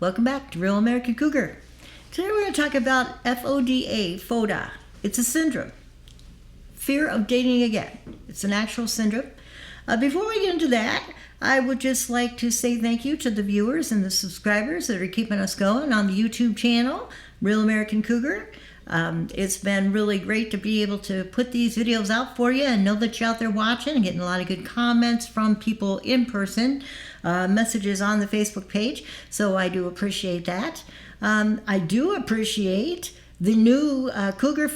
Welcome back to Real American Cougar. Today we're going to talk about FODA. It's a syndrome. Fear of dating again. It's an actual syndrome. Before we get into that, I would just like to say thank you to the viewers and the subscribers that are keeping us going on the YouTube channel, Real American Cougar. It's been really great to be able to put these videos out for you and know that you're out there watching and getting a lot of good comments from people in person, messages on the Facebook page. So I do appreciate that. I do appreciate the new Cougar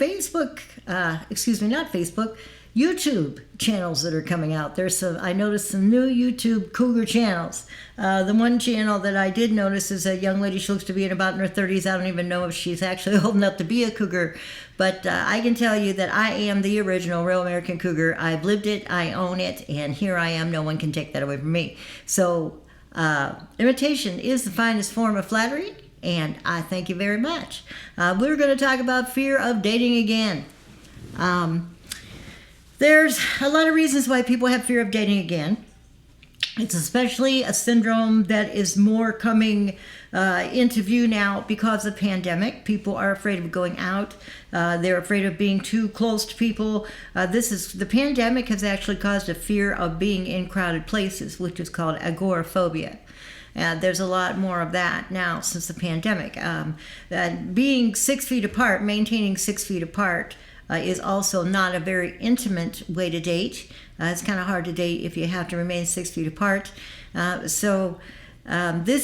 YouTube channels that are coming out. I noticed some new YouTube Cougar channels. The one channel that I did notice is a young lady. She looks to be in about in her 30s. I don't even know if she's actually old enough to be a cougar, but I can tell you that I am the original Real American Cougar. I've lived it, I own it, and here I am. No one can take that away from me. So imitation is the finest form of flattery, and I thank you very much. We're going to talk about fear of dating again. There's a lot of reasons why people have fear of dating again. It's especially a syndrome that is more coming into view now because of the pandemic. People are afraid of going out. They're afraid of being too close to people. The pandemic has actually caused a fear of being in crowded places, which is called agoraphobia. There's a lot more of that now since the pandemic. Being 6 feet apart, maintaining 6 feet apart, is also not a very intimate way to date. It's kind of hard to date if you have to remain 6 feet apart. This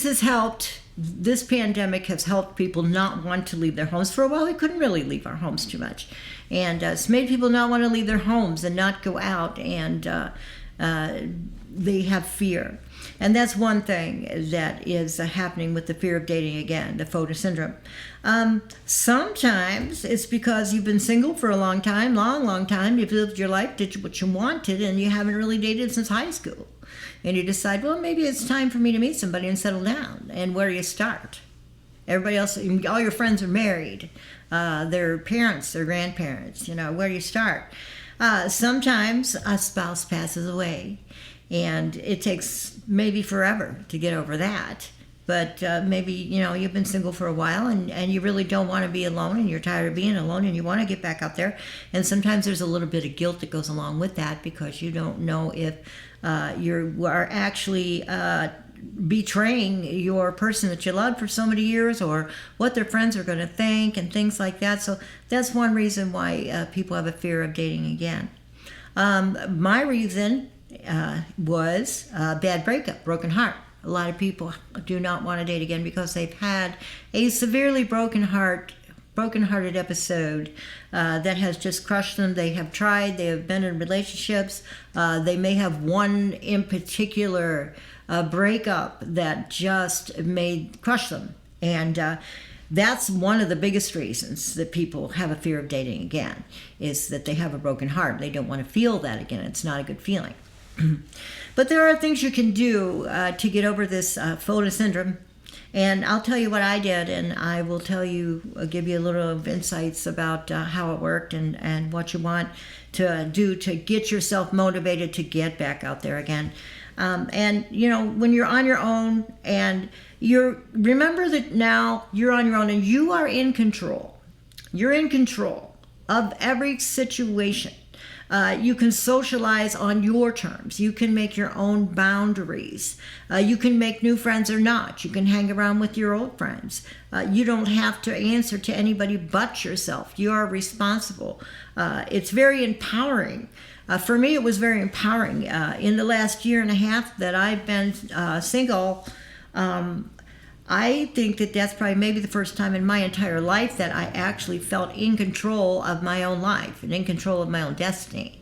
has helped. This pandemic has helped people not want to leave their homes. For a while, we couldn't really leave our homes too much. And it's made people not want to leave their homes and not go out, and they have fear. And that's one thing that is happening with the fear of dating again, the FODA syndrome. Sometimes it's because you've been single for a long time, long time. You've lived your life, did what you wanted, and you haven't really dated since high school. And you decide, well, maybe it's time for me to meet somebody and settle down. And where do you start? Everybody else, all your friends are married. Their parents, their grandparents. Where do you start? Sometimes a spouse passes away. And it takes maybe forever to get over that. But maybe, you've been single for a while and you really don't want to be alone and you're tired of being alone and you want to get back out there. And sometimes there's a little bit of guilt that goes along with that because you don't know if you are actually betraying your person that you loved for so many years or what their friends are going to think and things like that. So that's one reason why people have a fear of dating again. My reason was a bad breakup, broken heart. A lot of people do not want to date again because they've had a severely broken-hearted episode that has just crushed them. They have tried, they have been in relationships. They may have one in particular breakup that just crush them. And that's one of the biggest reasons that people have a fear of dating again, is that they have a broken heart. They don't want to feel that again. It's not a good feeling. But there are things you can do to get over this FODA syndrome. And I'll tell you what I did, and I will give you a little of insights about how it worked and what you want to do to get yourself motivated to get back out there again. And, when you're on your own and remember that now you're on your own and you are in control. You're in control of every situation. You can socialize on your terms. You can make your own boundaries. You can make new friends or not. You can hang around with your old friends. You don't have to answer to anybody but yourself. You are responsible. It's very empowering. For me, it was very empowering. In the last year and a half that I've been single, I think that that's probably maybe the first time in my entire life that I actually felt in control of my own life and in control of my own destiny.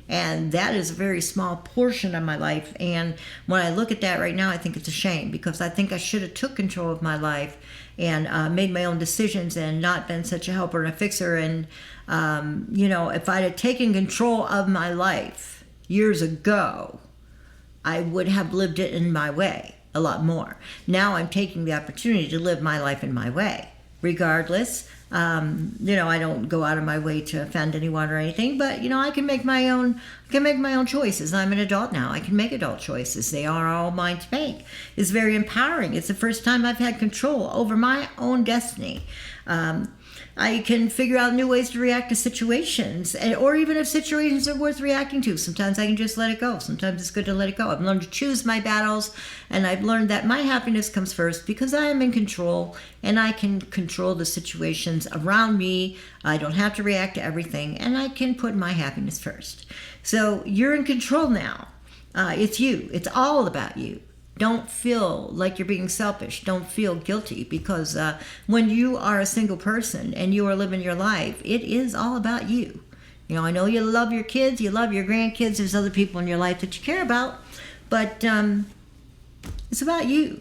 And that is a very small portion of my life. And when I look at that right now, I think it's a shame because I think I should have took control of my life and made my own decisions and not been such a helper and a fixer. And, if I'd have taken control of my life years ago, I would have lived it in my way. A lot more. Now I'm taking the opportunity to live my life in my way. Regardless, I don't go out of my way to offend anyone or anything, but I can make my own choices. I'm an adult now. I can make adult choices. They are all mine to make. It's very empowering. It's the first time I've had control over my own destiny. I can figure out new ways to react to situations, or even if situations are worth reacting to. Sometimes I can just let it go. Sometimes it's good to let it go. I've learned to choose my battles, and I've learned that my happiness comes first because I am in control, and I can control the situations around me. I don't have to react to everything, and I can put my happiness first. So you're in control now. It's you. It's all about you. Don't feel like you're being selfish. Don't feel guilty, because when you are a single person and you are living your life, it is all about you. I know you love your kids, you love your grandkids, there's other people in your life that you care about, but it's about you.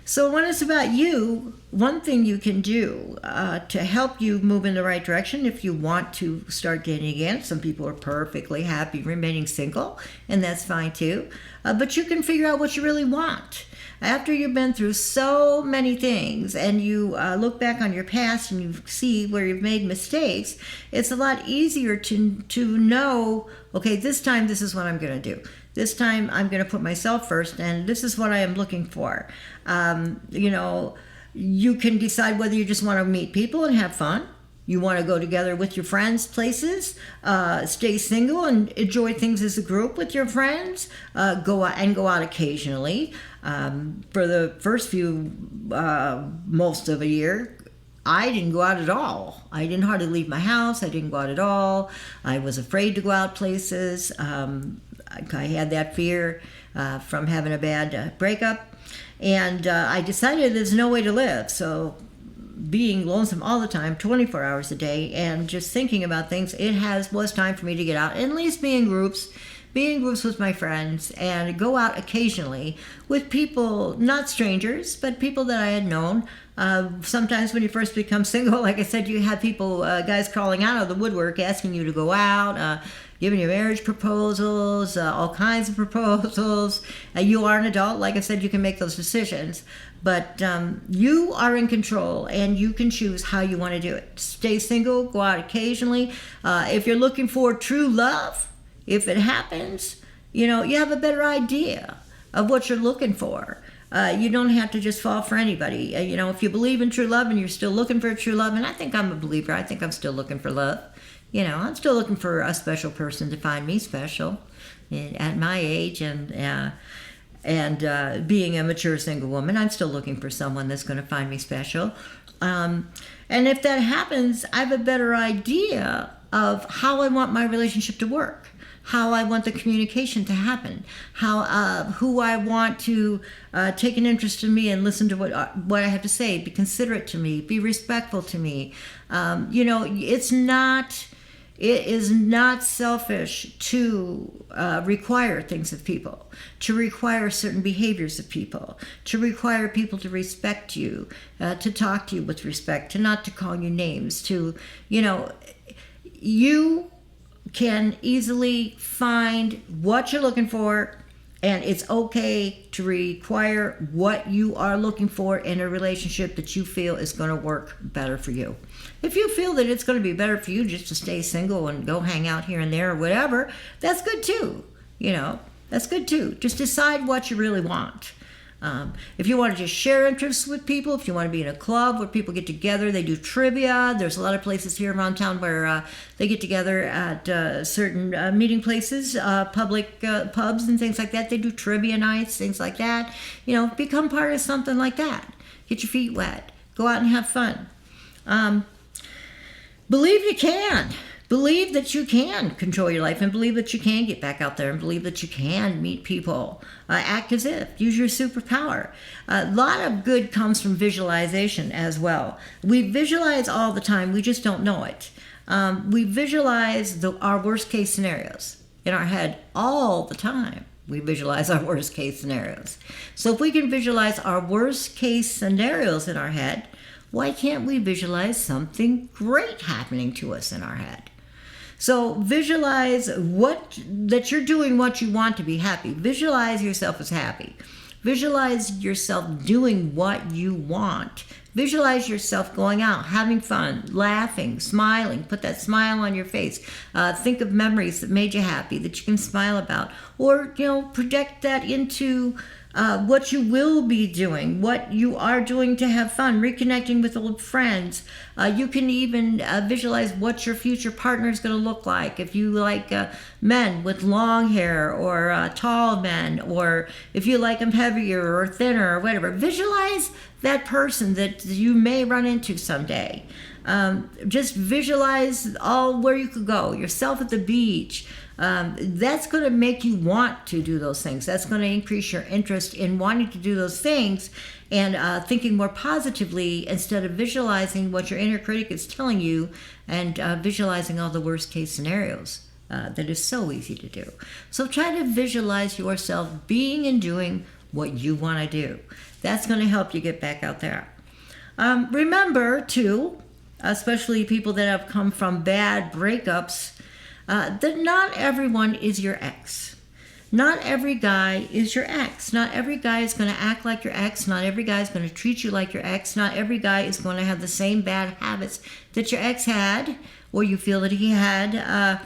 So when it's about you, one thing you can do to help you move in the right direction, if you want to start dating again, some people are perfectly happy remaining single, and that's fine too. But you can figure out what you really want. After you've been through so many things and you look back on your past and you see where you've made mistakes, it's a lot easier to know, okay, this time this is what I'm going to do. This time I'm going to put myself first, and this is what I am looking for. You can decide whether you just want to meet people and have fun. You want to go together with your friends places, stay single and enjoy things as a group with your friends, go out occasionally. For the first most of a year, I didn't go out at all. I didn't hardly leave my house. I didn't go out at all. I was afraid to go out places. I had that fear from having a bad breakup. And I decided there's no way to live. So being lonesome all the time, 24 hours a day, and just thinking about things, was time for me to get out, and at least be in groups with my friends, and go out occasionally with people, not strangers, but people that I had known. Sometimes when you first become single, like I said, you have people, guys crawling out of the woodwork asking you to go out, giving you marriage proposals, all kinds of proposals. You are an adult. Like I said, you can make those decisions. But you are in control, and you can choose how you want to do it. Stay single, go out occasionally. If you're looking for true love, if it happens, you have a better idea of what you're looking for. You don't have to just fall for anybody. If you believe in true love and you're still looking for true love, and I think I'm a believer, I think I'm still looking for love. I'm still looking for a special person to find me special at my age, and being a mature single woman, I'm still looking for someone that's going to find me special. And if that happens, I have a better idea of how I want my relationship to work, how I want the communication to happen, who I want to take an interest in me and listen to what I have to say, be considerate to me, be respectful to me. It is not selfish to require things of people, to require certain behaviors of people, to require people to respect you, to talk to you with respect, to not to call you names, you can easily find what you're looking for, and it's okay to require what you are looking for in a relationship that you feel is going to work better for you. If you feel that it's going to be better for you just to stay single and go hang out here and there or whatever, that's good too. That's good too. Just decide what you really want. If you want to just share interests with people, if you want to be in a club where people get together, they do trivia. There's a lot of places here around town where they get together at certain meeting places, public pubs and things like that. They do trivia nights, things like that. Become part of something like that. Get your feet wet. Go out and have fun. Believe you can. Believe that you can control your life, and believe that you can get back out there, and believe that you can meet people. Act as if. Use your superpower. A lot of good comes from visualization as well. We visualize all the time. We just don't know it. We visualize our worst case scenarios in our head all the time. We visualize our worst case scenarios. So if we can visualize our worst case scenarios in our head, why can't we visualize something great happening to us in our head? So visualize that you're doing what you want to be happy. Visualize yourself as happy. Visualize yourself doing what you want. Visualize yourself going out, having fun, laughing, smiling. Put that smile on your face. Think of memories that made you happy that you can smile about. Or, project that into what you will be doing, what you are doing to have fun, reconnecting with old friends. You can even visualize what your future partner is going to look like. If you like men with long hair or tall men, or if you like them heavier or thinner or whatever, visualize that person that you may run into someday. Just visualize where you could go, yourself at the beach. That's going to make you want to do those things. That's going to increase your interest in wanting to do those things and thinking more positively instead of visualizing what your inner critic is telling you and visualizing all the worst case scenarios. That is so easy to do. So try to visualize yourself being and doing what you want to do. That's going to help you get back out there. Remember, too, especially people that have come from bad breakups, that not everyone is your ex. Not every guy is your ex. Not every guy is going to act like your ex. Not every guy is going to treat you like your ex. Not every guy is going to have the same bad habits that your ex had or you feel that he had.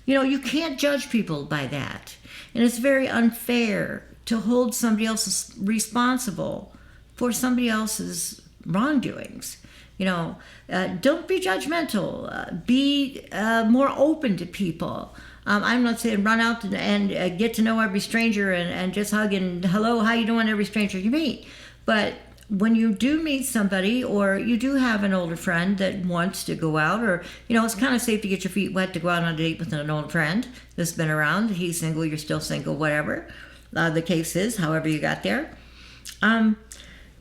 You can't judge people by that. And it's very unfair to hold somebody else responsible for somebody else's wrongdoings. Don't be judgmental. Be more open to people. I'm not saying run out and get to know every stranger and just hug and hello, how you doing, every stranger you meet. But when you do meet somebody, or you do have an older friend that wants to go out, or it's kind of safe to get your feet wet to go out on a date with an old friend that's been around. He's single, you're still single, whatever the case is, however you got there.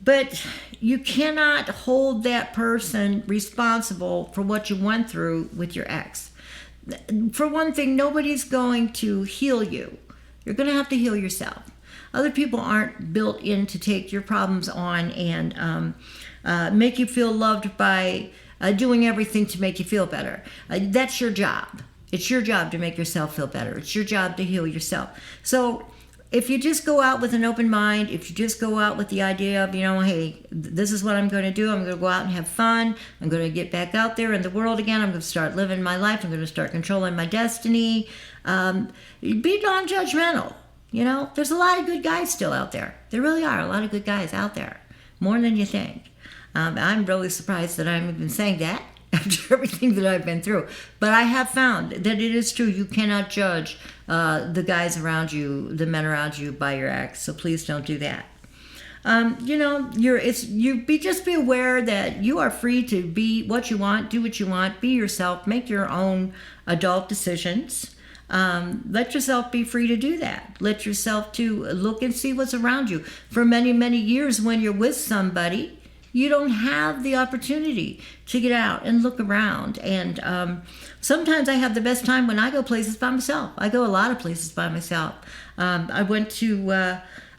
But you cannot hold that person responsible for what you went through with your ex. For one thing, nobody's going to heal you. You're going to have to heal yourself. Other people aren't built in to take your problems on and make you feel loved by doing everything to make you feel better. That's your job. It's your job to make yourself feel better. It's your job to heal yourself. So if you just go out with an open mind, if you just go out with the idea of, hey, this is what I'm going to do. I'm going to go out and have fun. I'm going to get back out there in the world again. I'm going to start living my life. I'm going to start controlling my destiny. Be non-judgmental. There's a lot of good guys still out there. There really are a lot of good guys out there, more than you think. I'm really surprised that I'm even saying that after everything that I've been through. But I have found that it is true. You cannot judge the guys around you, the men around you, by your ex. So please don't do that. Just be aware that you are free to be what you want, do what you want, be yourself, make your own adult decisions. Let yourself be free to do that. Let yourself to look and see what's around you. For many, many years when you're with somebody, you don't have the opportunity to get out and look around. And sometimes I have the best time when I go places by myself. I go a lot of places by myself. I went to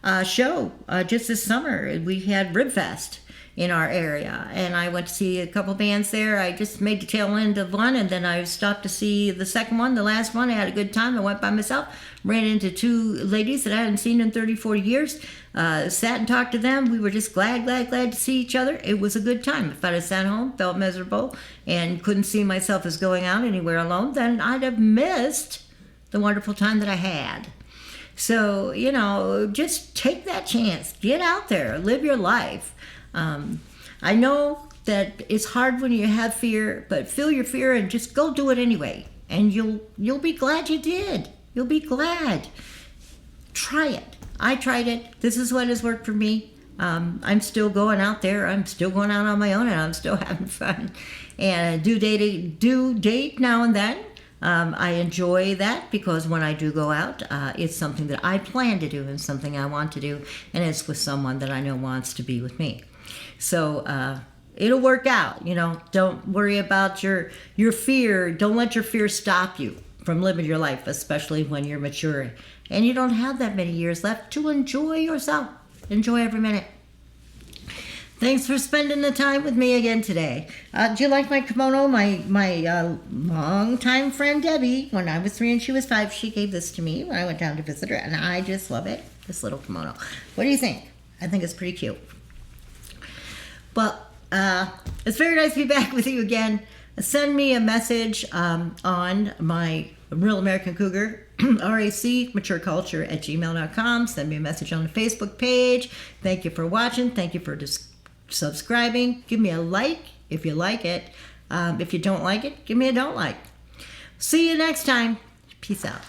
a show just this summer. We had Rib Fest in our area, and I went to see a couple bands there. I just made the tail end of one, and then I stopped to see the second one, the last one. I had a good time. I went by myself, ran into two ladies that I hadn't seen in 30, 40 years, sat and talked to them. We were just glad to see each other. It was a good time. If I'd have sat home, felt miserable, and couldn't see myself as going out anywhere alone, then I'd have missed the wonderful time that I had. So, just take that chance. Get out there. Live your life. I know that it's hard when you have fear, but feel your fear and just go do it anyway. And you'll be glad you did. You'll be glad. Try it. I tried it. This is what has worked for me. I'm still going out there. I'm still going out on my own, and I'm still having fun. And do date now and then. I enjoy that because when I do go out, it's something that I plan to do and something I want to do, and it's with someone that I know wants to be with me. So it'll work out. Don't worry about your fear. Don't let your fear stop you from living your life, especially when you're mature and you don't have that many years left to enjoy yourself. Enjoy every minute. Thanks for spending the time with me again today. Do you like my kimono? My longtime friend Debbie, when I was 3 and she was 5, she gave this to me when I went down to visit her, and I just love it. This little kimono. What do you think? I think it's pretty cute. Well, it's very nice to be back with you again. Send me a message on my Real American Cougar, RAC, Mature Culture at gmail.com. Send me a message on the Facebook page. Thank you for watching. Thank you for subscribing. Give me a like if you like it. If you don't like it, give me a don't like. See you next time. Peace out.